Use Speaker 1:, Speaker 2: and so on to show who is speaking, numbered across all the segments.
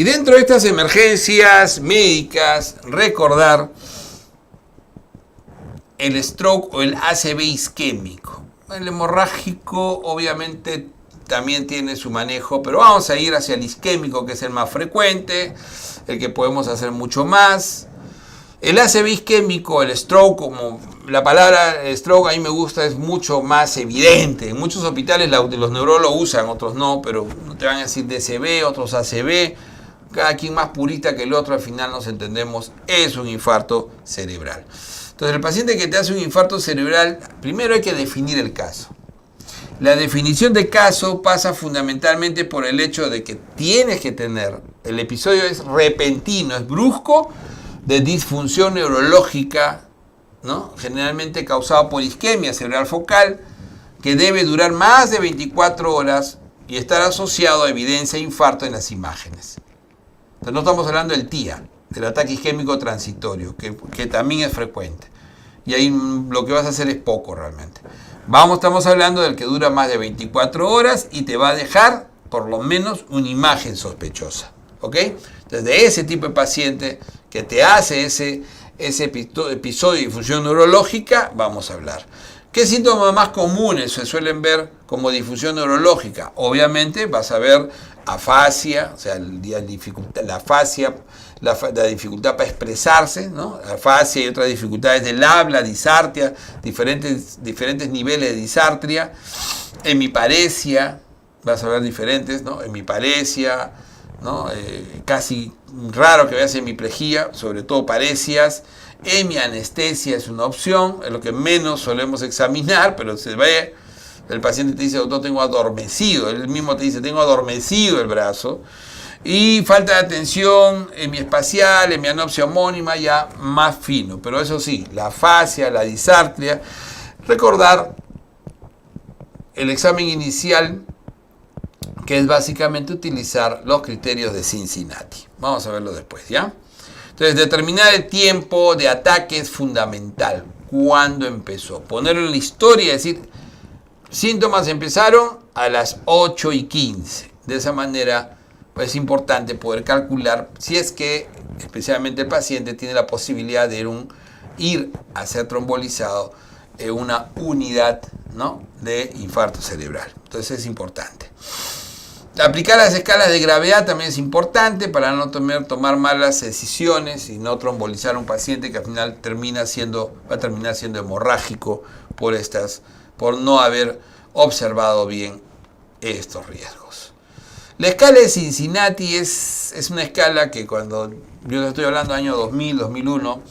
Speaker 1: Y dentro de estas emergencias médicas, recordar el stroke o el ACV isquémico. El hemorrágico obviamente también tiene su manejo, pero vamos a ir hacia el isquémico, que es el más frecuente, el que podemos hacer mucho más. El ACV isquémico, el stroke, como la palabra stroke a mí me gusta, es mucho más evidente. En muchos hospitales los neurólogos usan, otros no, pero no te van a decir DCB, otros ACV. Cada quien más purista que el otro, al final nos entendemos, es un infarto cerebral. Entonces, el paciente que te hace un infarto cerebral, primero hay que definir el caso. La definición de caso pasa fundamentalmente por el hecho de que tienes que tener, el episodio es repentino, es brusco, de disfunción neurológica, ¿no? Generalmente causado por isquemia cerebral focal, que debe durar más de 24 horas y estar asociado a evidencia de infarto en las imágenes. Entonces no estamos hablando del TIA, del ataque isquémico transitorio, que también es frecuente. Y ahí lo que vas a hacer es poco realmente. Estamos hablando del que dura más de 24 horas y te va a dejar por lo menos una imagen sospechosa. ¿Ok? Entonces de ese tipo de paciente que te hace ese episodio de difusión neurológica, vamos a hablar. ¿Qué síntomas más comunes se suelen ver como difusión neurológica? Obviamente vas a ver afasia, o sea, la afasia, la dificultad para expresarse, ¿no? Afasia y otras dificultades del habla, disartria, diferentes niveles de disartria, hemiparesia, vas a ver diferentes, ¿no? Hemiparesia, ¿no? Casi raro que veas hemiplegia, sobre todo paresias. Hemianestesia es una opción, es lo que menos solemos examinar, pero se ve, el paciente te dice, doctor, tengo adormecido, él mismo te dice, tengo adormecido el brazo, y falta de atención hemiespacial, hemianopsia homónima, ya más fino, pero eso sí, la afasia, la disartria, recordar el examen inicial, que es básicamente utilizar los criterios de Cincinnati. Vamos a verlo después, ¿ya? Entonces, determinar el tiempo de ataque es fundamental. ¿Cuándo empezó? Ponerlo en la historia, es decir, síntomas empezaron a las 8:15. De esa manera, pues es importante poder calcular si es que, especialmente el paciente, tiene la posibilidad de ir a ser trombolizado en una unidad, ¿no?, de infarto cerebral. Entonces es importante. Aplicar las escalas de gravedad también es importante para no tomar malas decisiones y no trombolizar a un paciente que al final va a terminar siendo hemorrágico por no haber observado bien estos riesgos. La escala de Cincinnati es una escala que cuando yo estoy hablando del año 2000, 2001,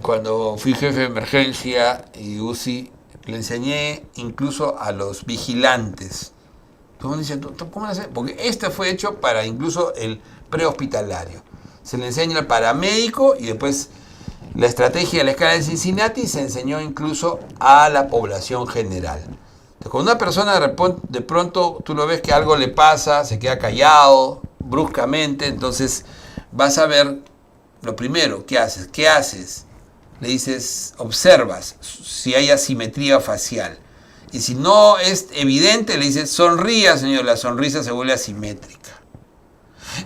Speaker 1: cuando fui jefe de emergencia y UCI, le enseñé incluso a los vigilantes. ¿Cómo dicen? ¿Cómo lo hacen? Porque este fue hecho para incluso el prehospitalario. Se le enseña al paramédico y después la estrategia de la escala de Cincinnati se enseñó incluso a la población general. Entonces, cuando una persona de pronto tú lo ves que algo le pasa, se queda callado bruscamente, entonces vas a ver lo primero, ¿qué haces? ¿Qué haces? Le dices, observas si hay asimetría facial. Y si no es evidente, le dices, sonría, señor, la sonrisa se vuelve asimétrica.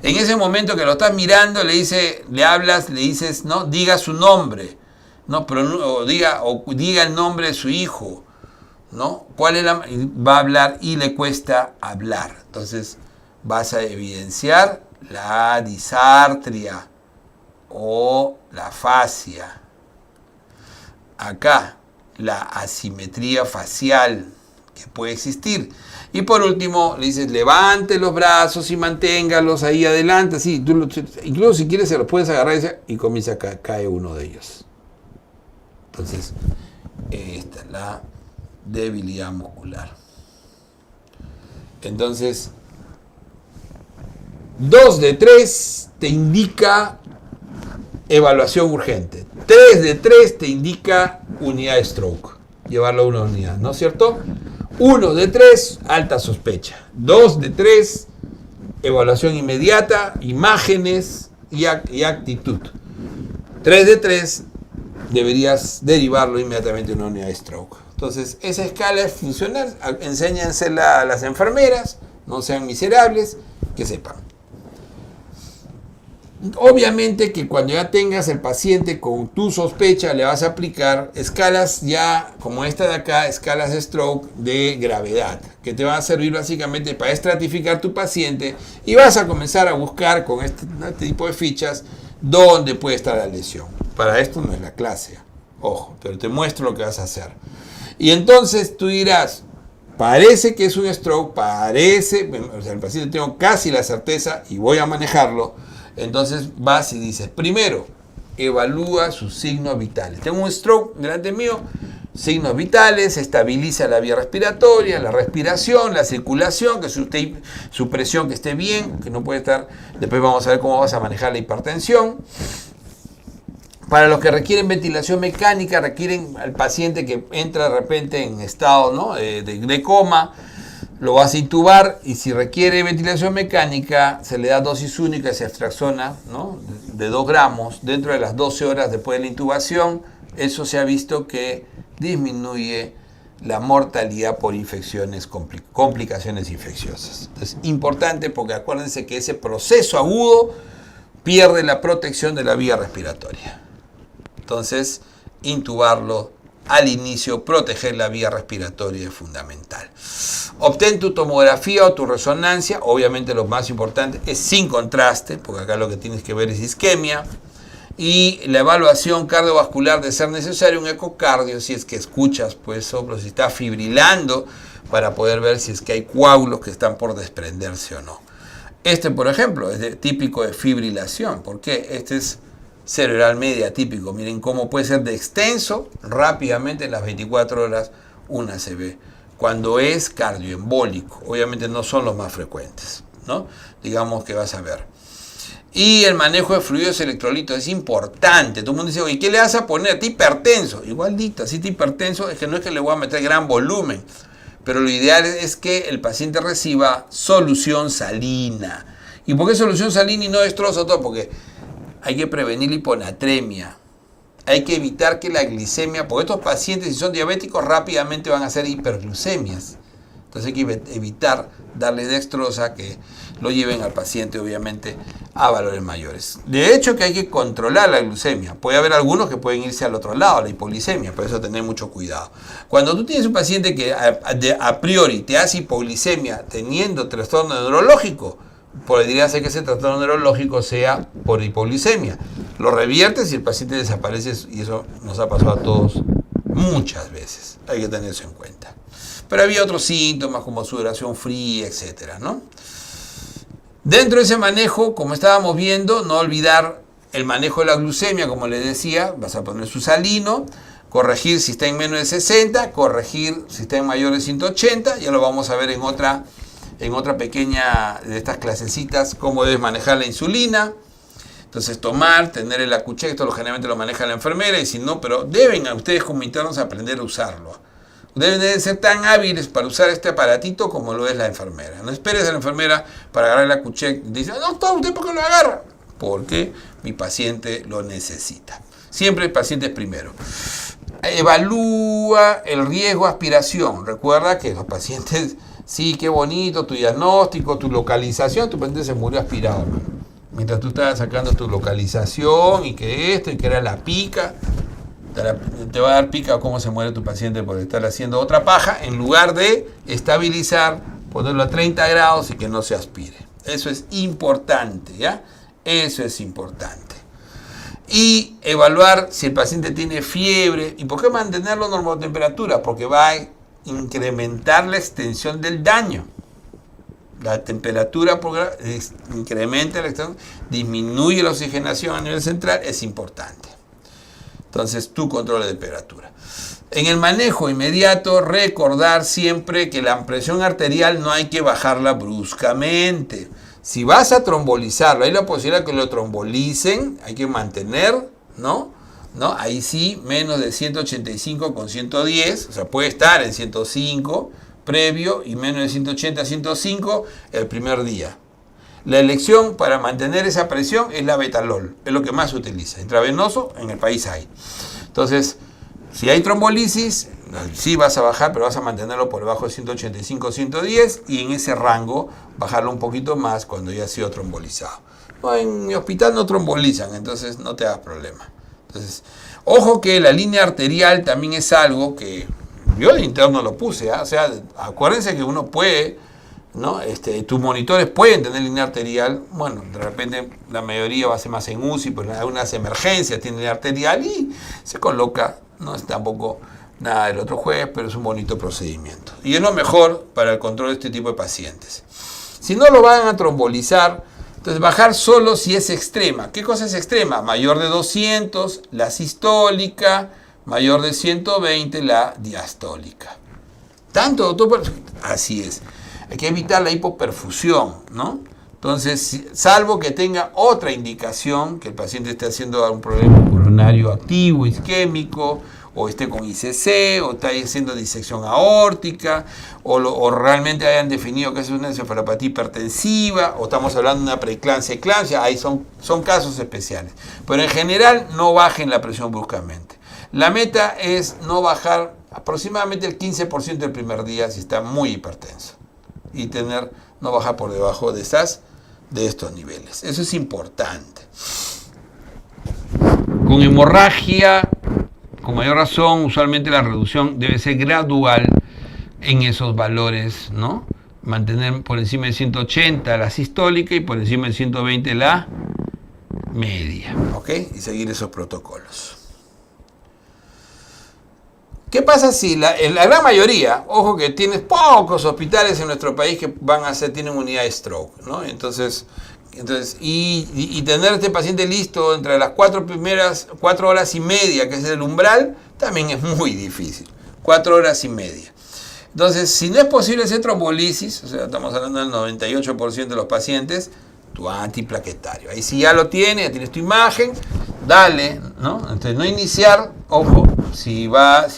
Speaker 1: En ese momento que lo estás mirando, le hablas, le dices, no, diga su nombre, no, o diga el nombre de su hijo, ¿no? Va a hablar y le cuesta hablar. Entonces vas a evidenciar la disartria o la afasia. Acá, la asimetría facial que puede existir. Y por último, le dices, levante los brazos y manténgalos ahí adelante. Así, incluso si quieres se los puedes agarrar y comienza cae uno de ellos. Entonces, esta es la debilidad muscular. Entonces, 2 de 3 te indica evaluación urgente. 3 de 3 te indica unidad de stroke. Llevarlo a una unidad, ¿no es cierto? 1 de 3, alta sospecha. 2 de 3, evaluación inmediata, imágenes y actitud. 3 de 3, deberías derivarlo inmediatamente a una unidad de stroke. Entonces, esa escala es funcional. Enséñensela a las enfermeras, no sean miserables, que sepan. Obviamente que cuando ya tengas el paciente con tu sospecha, le vas a aplicar escalas ya, como esta de acá, escalas de stroke de gravedad, que te van a servir básicamente para estratificar tu paciente y vas a comenzar a buscar con este tipo de fichas dónde puede estar la lesión. Para esto no es la clase, ojo, pero te muestro lo que vas a hacer. Y entonces tú dirás, parece que es un stroke, parece, o sea, el paciente tengo casi la certeza y voy a manejarlo. Entonces vas y dices, primero, evalúa sus signos vitales. Tengo un stroke delante mío, signos vitales, estabiliza la vía respiratoria, la respiración, la circulación, que su presión que esté bien, que no puede estar. Después vamos a ver cómo vas a manejar la hipertensión. Para los que requieren ventilación mecánica, requieren al paciente que entra de repente en estado, ¿no?, de coma, lo vas a intubar y si requiere ventilación mecánica, se le da dosis única, se extracciona, ¿no?, de 2 gramos dentro de las 12 horas después de la intubación. Eso se ha visto que disminuye la mortalidad por infecciones, complicaciones infecciosas. Entonces, importante porque acuérdense que ese proceso agudo pierde la protección de la vía respiratoria. Entonces, intubarlo al inicio, proteger la vía respiratoria es fundamental. Obtén tu tomografía o tu resonancia, obviamente lo más importante es sin contraste, porque acá lo que tienes que ver es isquemia, y la evaluación cardiovascular de ser necesario, un ecocardio, si es que escuchas pues soplo, si está fibrilando, para poder ver si es que hay coágulos que están por desprenderse o no. Este, por ejemplo, es típico de fibrilación. ¿Por qué? Este es cerebral media típico. Miren cómo puede ser de extenso, rápidamente en las 24 horas una se ve. Cuando es cardioembólico, obviamente no son los más frecuentes, ¿no? Digamos que vas a ver. Y el manejo de fluidos electrolitos es importante. Todo el mundo dice, oye, ¿qué le vas a poner? ¿Está hipertenso? Igualito, si está hipertenso es que no es que le voy a meter gran volumen, pero lo ideal es que el paciente reciba solución salina. ¿Y por qué solución salina y no destrozo todo? Porque hay que prevenir la hiponatremia. Hay que evitar que la glicemia, porque estos pacientes, si son diabéticos, rápidamente van a hacer hiperglucemias. Entonces hay que evitar darle dextrosa que lo lleven al paciente, obviamente, a valores mayores. De hecho, que hay que controlar la glucemia. Puede haber algunos que pueden irse al otro lado, a la hipoglicemia, por eso tener mucho cuidado. Cuando tú tienes un paciente que a priori te hace hipoglicemia teniendo trastorno neurológico, podría ser que ese trastorno neurológico sea por hipoglicemia. Lo reviertes y el paciente desaparece, y eso nos ha pasado a todos muchas veces. Hay que tener eso en cuenta. Pero había otros síntomas como sudoración fría, etcétera, ¿no? Dentro de ese manejo, como estábamos viendo, no olvidar el manejo de la glucemia, como les decía, vas a poner su salino, corregir si está en menos de 60, corregir si está en mayor de 180, ya lo vamos a ver en otra pequeña de estas clasecitas, cómo debes manejar la insulina. Entonces tomar, tener el Accu-Chek, esto generalmente lo maneja la enfermera, y si no, pero deben a ustedes como internos aprender a usarlo. Deben de ser tan hábiles para usar este aparatito como lo es la enfermera. No esperes a la enfermera para agarrar el Accu-Chek. Dice, no, ¿usted por qué lo agarra? Porque mi paciente lo necesita. Siempre el paciente es primero. Evalúa el riesgo de aspiración. Recuerda que los pacientes, sí, qué bonito, tu diagnóstico, tu localización, tu paciente se murió aspirado, hermano. Mientras tú estabas sacando tu localización y que esto y que era la pica, te va a dar pica cómo se muere tu paciente por estar haciendo otra paja, en lugar de estabilizar, ponerlo a 30 grados y que no se aspire. Eso es importante, ¿ya? Eso es importante. Y evaluar si el paciente tiene fiebre. ¿Y por qué mantenerlo a normotemperatura? Porque va a incrementar la extensión del daño. La temperatura incrementa la extensión, disminuye la oxigenación a nivel central, es importante. Entonces, tú controlas la temperatura. En el manejo inmediato, recordar siempre que la presión arterial no hay que bajarla bruscamente. Si vas a trombolizarlo, hay la posibilidad que lo trombolicen, hay que mantener, ¿no? Ahí sí, menos de 185 con 110, o sea, puede estar en 105 previo y menos de 180 a 105 el primer día. La elección para mantener esa presión es la betalol, es lo que más se utiliza. Intravenoso, en el país hay. Entonces, si hay trombolisis, sí vas a bajar, pero vas a mantenerlo por debajo de 185, 110 y en ese rango bajarlo un poquito más cuando ya ha sido trombolizado. No, en mi hospital no trombolizan, entonces no te hagas problema. Entonces, ojo que la línea arterial también es algo que yo de interno lo puse, ¿eh? O sea, acuérdense que uno puede, ¿no? Tus monitores pueden tener línea arterial. Bueno, de repente la mayoría va a ser más en UCI, pero en algunas emergencias tiene línea arterial y se coloca, no es tampoco nada del otro jueves, pero es un bonito procedimiento. Y es lo mejor para el control de este tipo de pacientes. Si no lo van a trombolizar, entonces bajar solo si es extrema. ¿Qué cosa es extrema? Mayor de 200, la sistólica, mayor de 120, la diastólica. ¿Tanto, doctor? Así es. Hay que evitar la hipoperfusión, ¿no? Entonces, salvo que tenga otra indicación, que el paciente esté haciendo algún problema coronario activo, isquémico, o esté con ICC, o está haciendo disección aórtica, o realmente hayan definido que es una encefalopatía hipertensiva, o estamos hablando de una preeclampsia, ahí son casos especiales. Pero en general no bajen la presión bruscamente. La meta es no bajar aproximadamente el 15% el primer día si está muy hipertenso, y no bajar por debajo de estos niveles. Eso es importante. Con hemorragia, con mayor razón, usualmente la reducción debe ser gradual en esos valores, ¿no? Mantener por encima de 180 la sistólica y por encima de 120 la media, ¿ok? Y seguir esos protocolos. ¿Qué pasa si la gran mayoría, ojo que tienes pocos hospitales en nuestro país que tienen unidad de stroke, ¿no? Entonces tener este paciente listo entre las 4 horas y media, que es el umbral, también es muy difícil. 4 horas y media. Entonces, si no es posible hacer trombolisis, o sea, estamos hablando del 98% de los pacientes, tu antiplaquetario. Ahí si ya lo tienes, ya tienes tu imagen, dale, ¿no? Entonces, no iniciar, ojo, si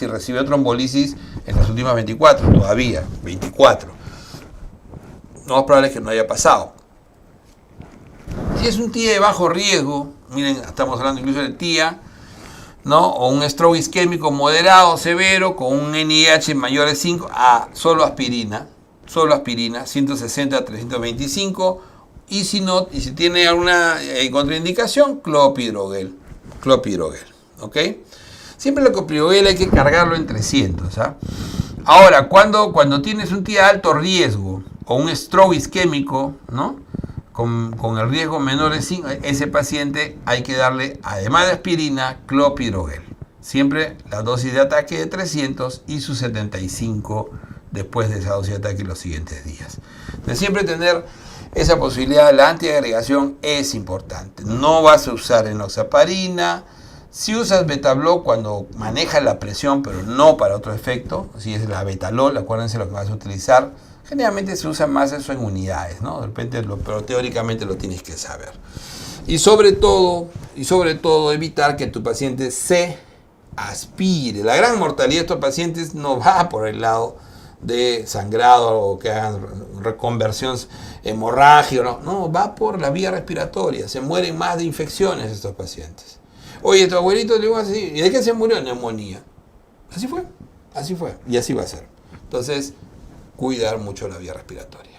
Speaker 1: recibió trombolisis en las últimas 24, todavía, 24. Lo más probable es que no haya pasado. Si es un TIA de bajo riesgo, miren, estamos hablando incluso de TIA, ¿no? O un stroke isquémico moderado, severo, con un NIH mayor de 5, solo aspirina, 160 a 325, y si tiene alguna contraindicación, clopidogrel, ¿ok? Siempre el clopidogrel hay que cargarlo en 300, ¿ah? Ahora, cuando tienes un TIA de alto riesgo, o un stroke isquémico, ¿no? Con el riesgo menor de 5, ese paciente hay que darle, además de aspirina, clopidogrel. Siempre la dosis de ataque de 300 y sus 75 después de esa dosis de ataque los siguientes días. De siempre tener esa posibilidad, la antiagregación es importante. No vas a usar enoxaparina. Si usas betabloc cuando manejas la presión, pero no para otro efecto, si es la betalol, acuérdense lo que vas a utilizar. Generalmente se usa más eso en unidades, ¿no? De repente, pero teóricamente lo tienes que saber. Y sobre todo, evitar que tu paciente se aspire. La gran mortalidad de estos pacientes no va por el lado de sangrado o que hagan reconversión hemorrágica, no, va por la vía respiratoria. Se mueren más de infecciones estos pacientes. Oye, tu abuelito le digo así, ¿y de qué se murió? Neumonía. Así fue, y así va a ser. Entonces, cuidar mucho la vía respiratoria.